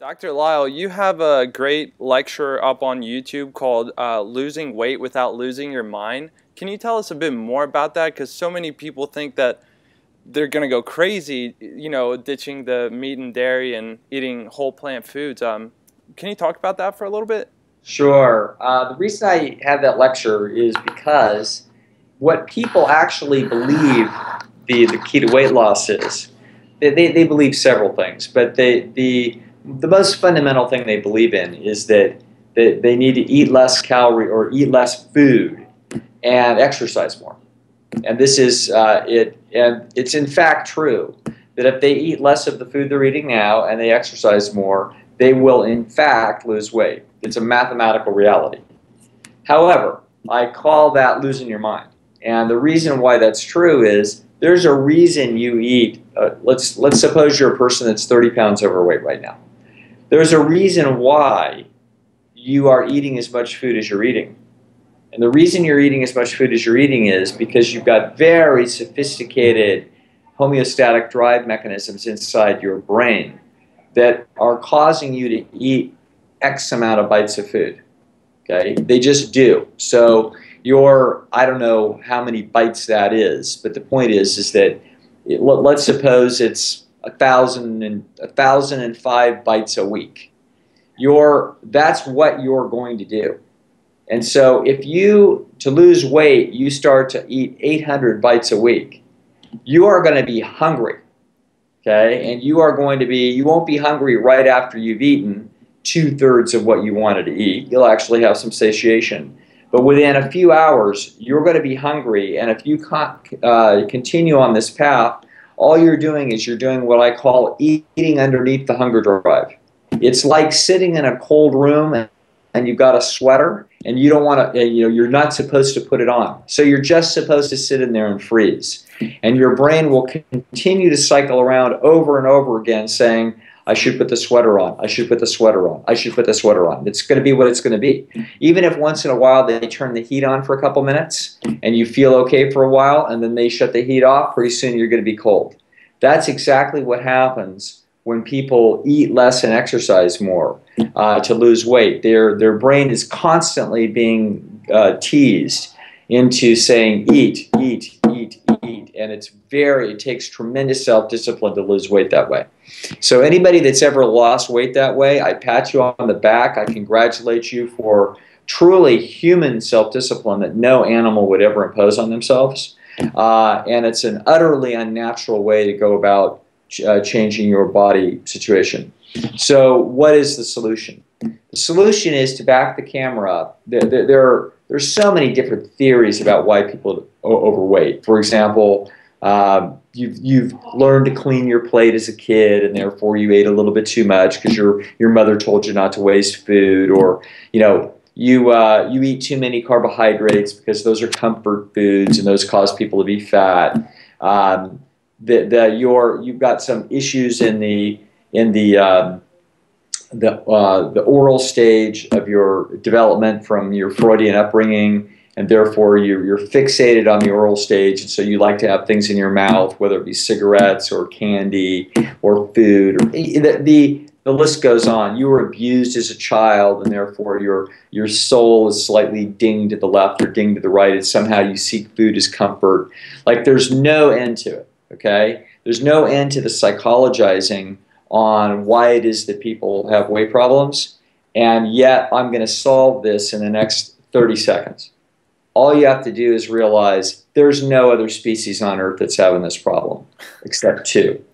Dr. Lisle, you have a great lecture up on YouTube called Losing Weight Without Losing Your Mind. Can you tell us a bit more about that? Because so many people think that they're going to go crazy, you know, ditching the meat and dairy and eating whole plant foods. Can you talk about that for a little bit? Sure. The reason I have that lecture is because what people actually believe the key to weight loss is, they believe several things, but the most fundamental thing they believe in is that they need to eat less calorie or eat less food and exercise more. And this is and it's in fact true that if they eat less of the food they're eating now and they exercise more, they will in fact lose weight. It's a mathematical reality. However, I call that losing your mind. And the reason why that's true is there's a reason you eat. Let's suppose you're a person that's 30 pounds overweight right now. There's a reason why you are eating as much food as you're eating. And the reason you're eating as much food as you're eating is because you've got very sophisticated homeostatic drive mechanisms inside your brain that are causing you to eat X amount of bites of food. Okay? They just do. So I don't know how many bites that is, but the point is that let's suppose it's 1,005 bites a week. That's what you're going to do. And so if to lose weight, you start to eat 800 bites a week, you are going to be hungry, okay? And you won't be hungry right after you've eaten 2/3 of what you wanted to eat. You'll actually have some satiation. But within a few hours, you're going to be hungry, and if you continue on this path, all you're doing is you're doing what I call eating underneath the hunger drive. It's like sitting in a cold room and you've got a sweater, and you don't want to, you're not supposed to put it on. So you're just supposed to sit in there and freeze. And your brain will continue to cycle around over and over again saying, I should put the sweater on, I should put the sweater on, I should put the sweater on. It's going to be what it's going to be. Even if once in a while they turn the heat on for a couple minutes and you feel okay for a while and then they shut the heat off, pretty soon you're going to be cold. That's exactly what happens when people eat less and exercise more to lose weight. Their brain is constantly being teased into saying eat, eat, eat, eat, and it takes tremendous self-discipline to lose weight that way. So anybody that's ever lost weight that way, I pat you on the back, I congratulate you for truly human self-discipline that no animal would ever impose on themselves, and it's an utterly unnatural way to go about changing your body situation. So what is the solution? The solution is to back the camera up. There's so many different theories about why people are overweight. For example, you've learned to clean your plate as a kid, and therefore you ate a little bit too much because your mother told you not to waste food, or you eat too many carbohydrates because those are comfort foods and those cause people to be fat. You've got some issues in the oral stage of your development from your Freudian upbringing, and therefore you're fixated on the oral stage, and so you like to have things in your mouth, whether it be cigarettes or candy or food. The list goes on. You were abused as a child, and therefore your soul is slightly dinged to the left or dinged to the right, and somehow you seek food as comfort. Like, there's no end to it. Okay? There's no end to the psychologizing on why it is that people have weight problems, and yet I'm going to solve this in the next 30 seconds. All you have to do is realize there's no other species on Earth that's having this problem except two.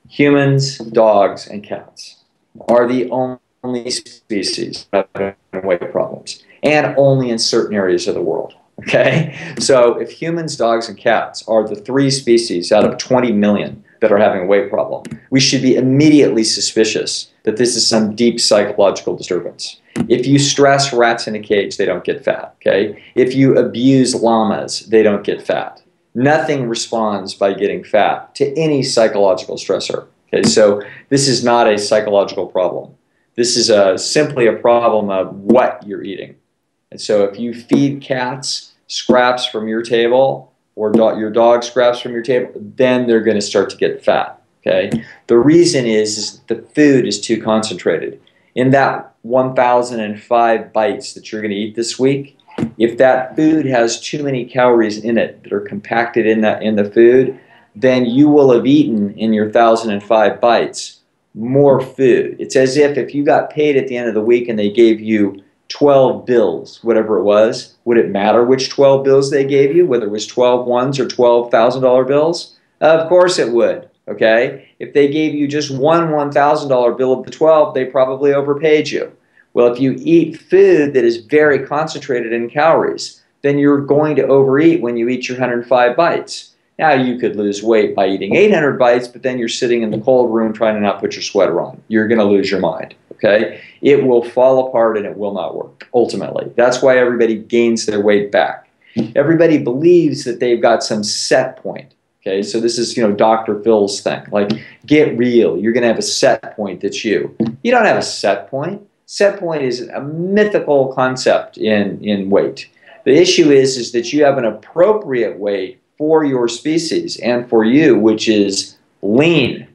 Humans, dogs, and cats are the only species having weight problems, and only in certain areas of the world. Okay, so if humans, dogs, and cats are the 3 species out of 20 million that are having a weight problem, we should be immediately suspicious that this is some deep psychological disturbance. If you stress rats in a cage, they don't get fat. Okay, if you abuse llamas, they don't get fat. Nothing responds by getting fat to any psychological stressor. Okay, so this is not a psychological problem. This is simply a problem of what you're eating. And so if you feed cats scraps from your table, or your dog scraps from your table, then they're going to start to get fat. Okay? The reason is the food is too concentrated. In that 1,005 bites that you're going to eat this week, if that food has too many calories in it that are compacted in the food, then you will have eaten in your 1,005 bites more food. It's as if you got paid at the end of the week and they gave you 12 bills, whatever it was, would it matter which 12 bills they gave you, whether it was 12 ones or $12,000 bills? Of course it would. Okay? If they gave you just one $1,000 bill of the 12, they probably overpaid you. Well, if you eat food that is very concentrated in calories, then you're going to overeat when you eat your 105 bites. Now, you could lose weight by eating 800 bites, but then you're sitting in the cold room trying to not put your sweater on. You're going to lose your mind. Okay? It will fall apart and it will not work, ultimately. That's why everybody gains their weight back. Everybody believes that they've got some set point. Okay, so this is, Dr. Phil's thing. Like, get real. You're going to have a set point that's you. You don't have a set point. Set point is a mythical concept in weight. The issue is that you have an appropriate weight for your species and for you, which is lean.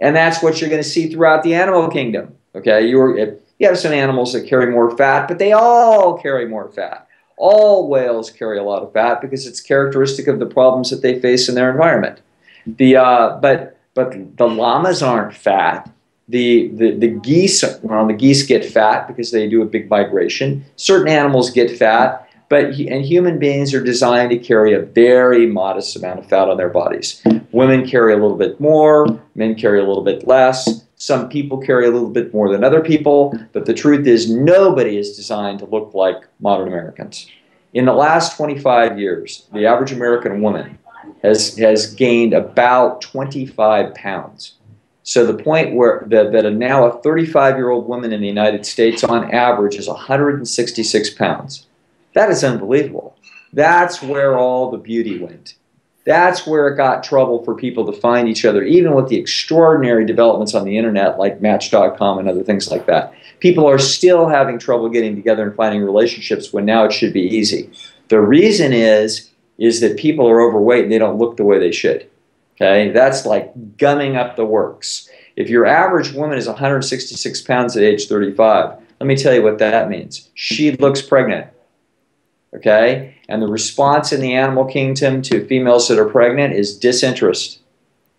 And that's what you're going to see throughout the animal kingdom. Okay, you have some animals that carry more fat, but they all carry more fat. All whales carry a lot of fat because it's characteristic of the problems that they face in their environment. But the llamas aren't fat. The geese, the geese get fat because they do a big migration. Certain animals get fat, and human beings are designed to carry a very modest amount of fat on their bodies. Women carry a little bit more, men carry a little bit less. Some people carry a little bit more than other people, but the truth is nobody is designed to look like modern Americans. In the last 25 years, the average American woman has gained about 25 pounds. So the point where now a 35-year-old woman in the United States on average is 166 pounds. That is unbelievable. That's where all the beauty went. That's where it got trouble for people to find each other, even with the extraordinary developments on the internet like Match.com and other things like that. People are still having trouble getting together and finding relationships when now it should be easy. The reason is that people are overweight and they don't look the way they should. Okay? That's like gumming up the works. If your average woman is 166 pounds at age 35, let me tell you what that means. She looks pregnant. Okay? And the response in the animal kingdom to females that are pregnant is disinterest.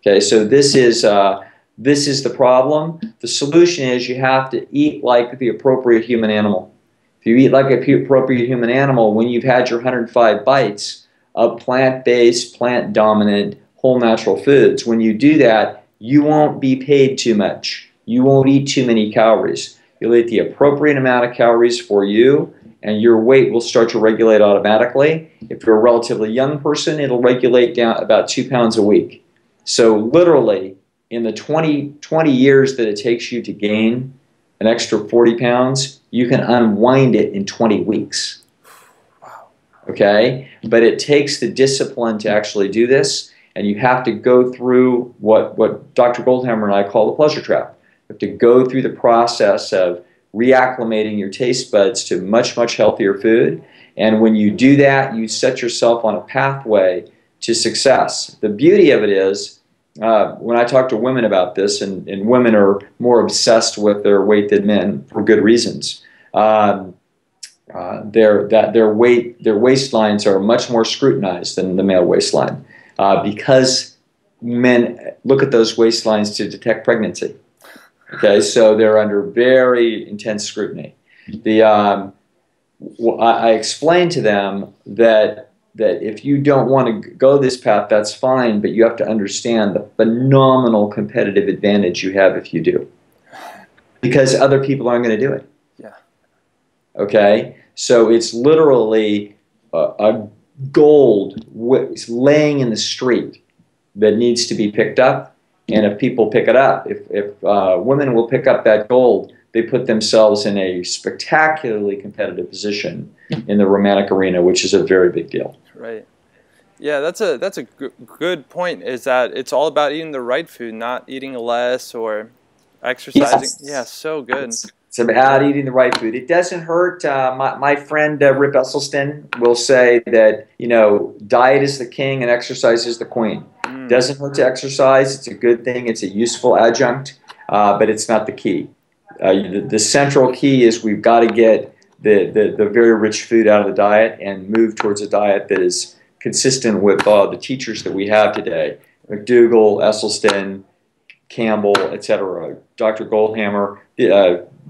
Okay, so this is the problem. The solution is you have to eat like the appropriate human animal. If you eat like an appropriate human animal, when you've had your 105 bites of plant-based, plant-dominant, whole natural foods, when you do that, you won't be paid too much. You won't eat too many calories. You'll eat the appropriate amount of calories for you, and your weight will start to regulate automatically. If you're a relatively young person, it'll regulate down about 2 pounds a week. So literally, in the 20 years that it takes you to gain an extra 40 pounds, you can unwind it in 20 weeks. Wow. Okay? But it takes the discipline to actually do this, and you have to go through what Dr. Goldhammer and I call the pleasure trap. You have to go through the process of reacclimating your taste buds to much, much healthier food. And when you do that, you set yourself on a pathway to success. The beauty of it is, when I talk to women about this, and women are more obsessed with their weight than men for good reasons, their waistlines are much more scrutinized than the male waistline because men look at those waistlines to detect pregnancy. Okay, so they're under very intense scrutiny. I explain to them that if you don't want to go this path, that's fine, but you have to understand the phenomenal competitive advantage you have if you do. Because other people aren't going to do it. Yeah. Okay, so it's literally a gold laying in the street that needs to be picked up. And if people pick it up, if women will pick up that gold, they put themselves in a spectacularly competitive position in the romantic arena, which is a very big deal. Right. Yeah, that's a good point, is that it's all about eating the right food, not eating less or exercising. Yes. Yeah, so good. It's about eating the right food. It doesn't hurt. My friend Rip Esselstyn will say that, diet is the king and exercise is the queen. Doesn't hurt to exercise. It's a good thing. It's a useful adjunct, but it's not the key. The central key is we've got to get the very rich food out of the diet and move towards a diet that is consistent with the teachers that we have today. McDougall, Esselstyn, Campbell, etc., Dr. Goldhammer,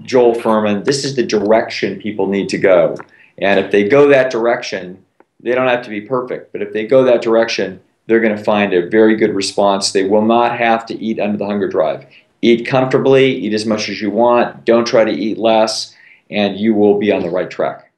Joel Furman. This is the direction people need to go. And if they go that direction, they don't have to be perfect, but if they go that direction, they're going to find a very good response. They will not have to eat under the hunger drive. Eat comfortably, eat as much as you want, don't try to eat less, and you will be on the right track.